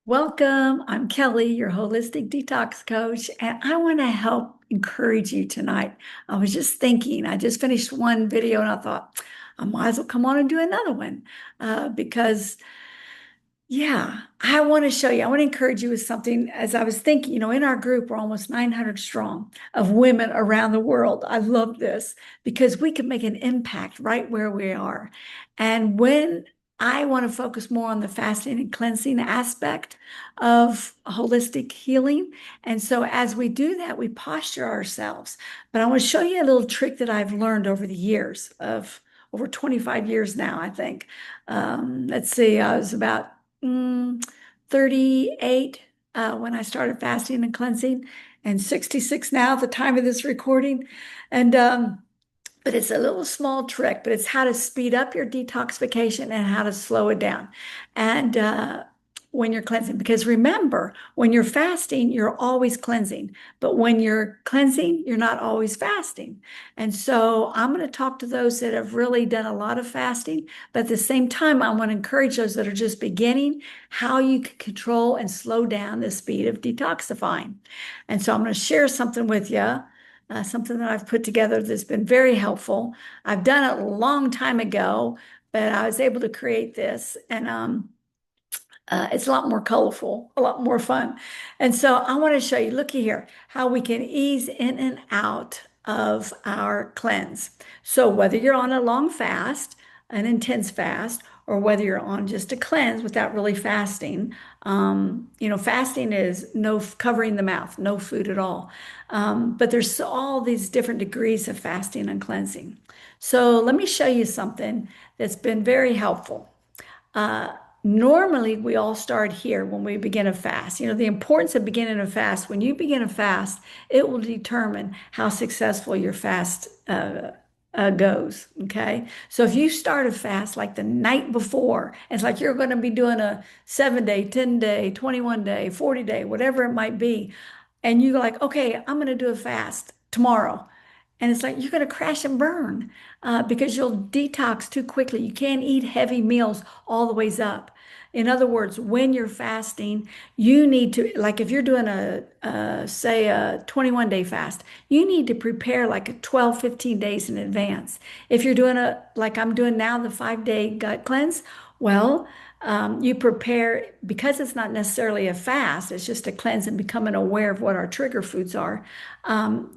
Welcome. I'm Kelly, your holistic detox coach, and I want to help encourage you tonight. I was just thinking, I just finished one video and I thought I might as well come on and do another one because, yeah, I want to show you, I want to encourage you with something. As I was thinking, in our group, we're almost 900 strong of women around the world. I love this because we can make an impact right where we are. And when I want to focus more on the fasting and cleansing aspect of holistic healing. And so as we do that, we posture ourselves. But I want to show you a little trick that I've learned over the years of over 25 years now, I think. Let's see, I was about 38 when I started fasting and cleansing, and 66 now at the time of this recording. And but it's a little small trick, but it's how to speed up your detoxification and how to slow it down. And when you're cleansing, because remember, when you're fasting, you're always cleansing. But when you're cleansing, you're not always fasting. And so I'm going to talk to those that have really done a lot of fasting. But at the same time, I want to encourage those that are just beginning how you can control and slow down the speed of detoxifying. And so I'm going to share something with you, something that I've put together that's been very helpful. I've done it a long time ago, but I was able to create this, and it's a lot more colorful, a lot more fun. And so I want to show you, looky here, how we can ease in and out of our cleanse. So whether you're on a long fast, an intense fast, or whether you're on just a cleanse without really fasting, fasting is no covering the mouth, no food at all. But there's all these different degrees of fasting and cleansing. So let me show you something that's been very helpful. Uh, Normally, we all start here when we begin a fast. The importance of beginning a fast, when you begin a fast, it will determine how successful your fast goes. Okay. So if you start a fast like the night before, it's like you're going to be doing a 7 day, 10 day, 21 day, 40 day, whatever it might be. And you're like, okay, I'm going to do a fast tomorrow. And it's like you're going to crash and burn because you'll detox too quickly. You can't eat heavy meals all the ways up. In other words, when you're fasting, you need to, like if you're doing say a 21-day fast, you need to prepare like a 12, 15 days in advance. If you're doing like I'm doing now, the 5-day gut cleanse, well, you prepare because it's not necessarily a fast, it's just a cleanse and becoming aware of what our trigger foods are.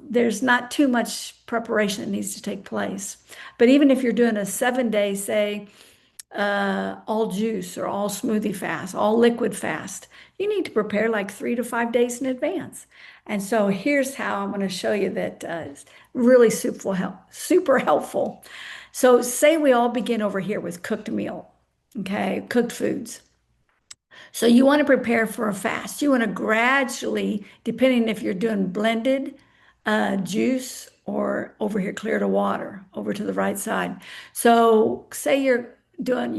There's not too much preparation that needs to take place. But even if you're doing a 7-day, say, all juice or all smoothie fast, all liquid fast, you need to prepare like 3 to 5 days in advance. And so here's how I'm going to show you that it's really super helpful. So say we all begin over here with cooked meal, okay, cooked foods. So you want to prepare for a fast. You want to gradually, depending if you're doing blended juice or over here clear to water, over to the right side. So say you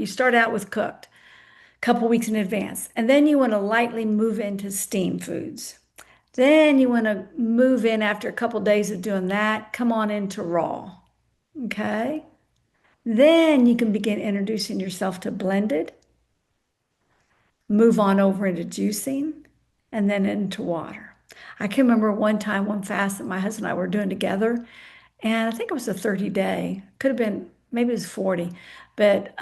start out with cooked a couple weeks in advance, and then you want to lightly move into steam foods. Then you want to move in after a couple days of doing that, come on into raw. Okay. Then you can begin introducing yourself to blended, move on over into juicing, and then into water. I can remember one time, one fast that my husband and I were doing together, and I think it was a 30-day, could have been, maybe it was 40, but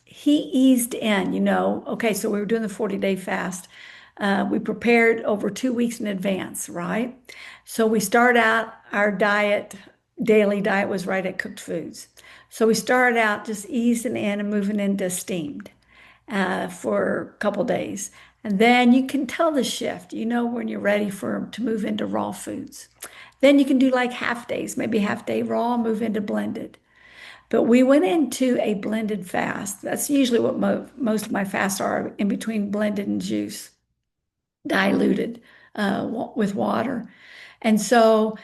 he eased in, okay, so we were doing the 40-day fast. We prepared over 2 weeks in advance, right? So we start out our daily diet was right at cooked foods. So we started out just easing in and moving into steamed for a couple days. And then you can tell the shift, when you're ready to move into raw foods. Then you can do like half days, maybe half day raw, move into blended. But we went into a blended fast. That's usually what most of my fasts are, in between blended and juice, diluted with water. And so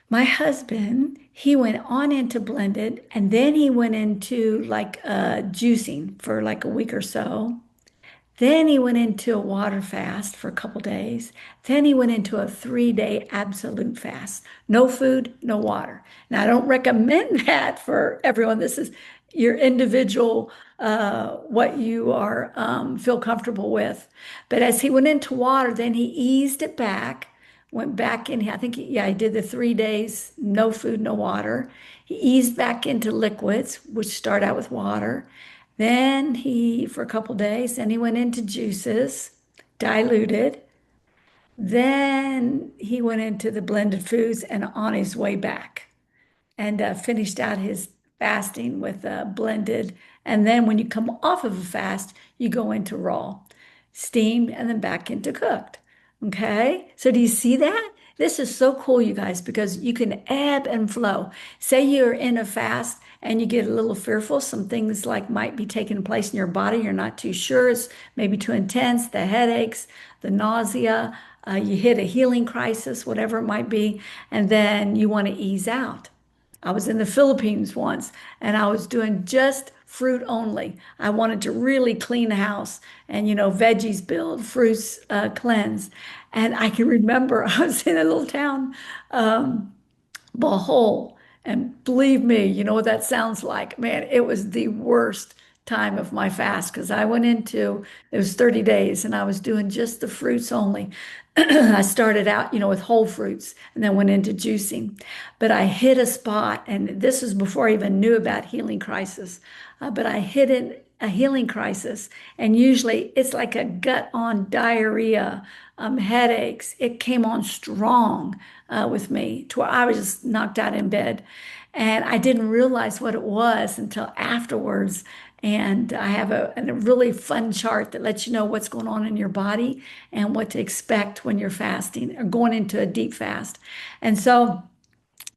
my husband, he went on into blended, and then he went into like juicing for like a week or so. Then he went into a water fast for a couple days. Then he went into a 3-day absolute fast. No food, no water. Now, I don't recommend that for everyone. This is your individual what you are feel comfortable with. But as he went into water, then he eased it back, went back in. I think yeah, he did the 3 days, no food, no water. He eased back into liquids, which start out with water. Then he, for a couple days, then he went into juices, diluted. Then he went into the blended foods and on his way back and finished out his fasting with blended. And then when you come off of a fast, you go into raw, steamed, and then back into cooked. Okay. So do you see that? This is so cool, you guys, because you can ebb and flow. Say you're in a fast and you get a little fearful, some things like might be taking place in your body. You're not too sure. It's maybe too intense, the headaches, the nausea, you hit a healing crisis, whatever it might be, and then you want to ease out. I was in the Philippines once and I was doing just fruit only. I wanted to really clean the house and, veggies build, fruits cleanse. And I can remember I was in a little town, Bohol. And believe me, you know what that sounds like. Man, it was the worst time of my fast because I went into, it was 30 days and I was doing just the fruits only. I started out, with whole fruits and then went into juicing. But I hit a spot, and this was before I even knew about healing crisis. But I hit a healing crisis, and usually it's like a gut on diarrhea, headaches. It came on strong with me to where I was just knocked out in bed. And I didn't realize what it was until afterwards. And I have a really fun chart that lets you know what's going on in your body and what to expect when you're fasting or going into a deep fast. And so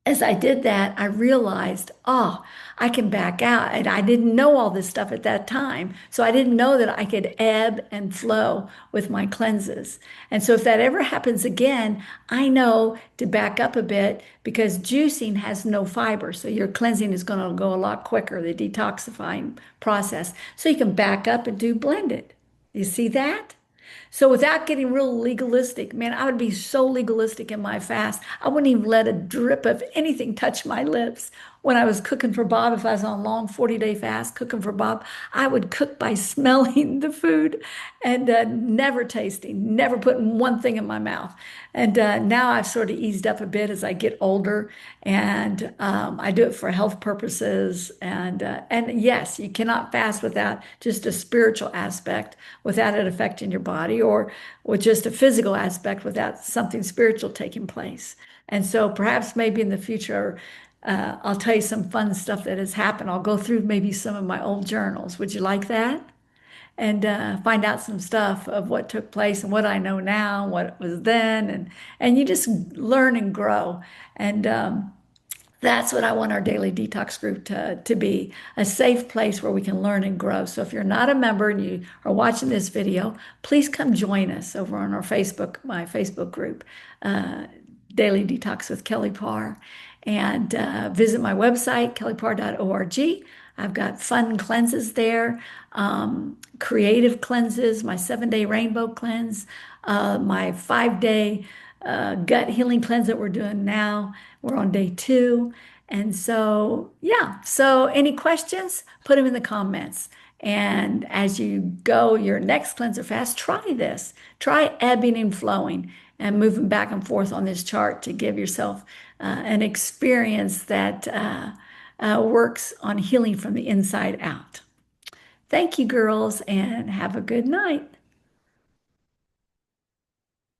as I did that, I realized, oh, I can back out. And I didn't know all this stuff at that time. So I didn't know that I could ebb and flow with my cleanses. And so if that ever happens again, I know to back up a bit because juicing has no fiber. So your cleansing is going to go a lot quicker, the detoxifying process. So you can back up and do blended. You see that? So without getting real legalistic, man, I would be so legalistic in my fast. I wouldn't even let a drip of anything touch my lips. When I was cooking for Bob, if I was on a long 40-day fast cooking for Bob, I would cook by smelling the food and never tasting, never putting one thing in my mouth. And now I've sort of eased up a bit as I get older, and I do it for health purposes. And yes, you cannot fast without just a spiritual aspect, without it affecting your body, or with just a physical aspect without something spiritual taking place. And so perhaps maybe in the future, I'll tell you some fun stuff that has happened. I'll go through maybe some of my old journals. Would you like that? And find out some stuff of what took place and what I know now, what it was then, and you just learn and grow. And that's what I want our daily detox group to be, a safe place where we can learn and grow. So if you're not a member and you are watching this video, please come join us over on our Facebook, my Facebook group, uh, Daily Detox with Kelly Parr, and visit my website, kellyparr.org. I've got fun cleanses there, creative cleanses, my 7-day rainbow cleanse, my 5-day gut healing cleanse that we're doing now. We're on day 2. And so, yeah. So any questions, put them in the comments. And as you go your next cleanser fast, try this. Try ebbing and flowing and moving back and forth on this chart to give yourself an experience that works on healing from the inside out. Thank you, girls, and have a good night.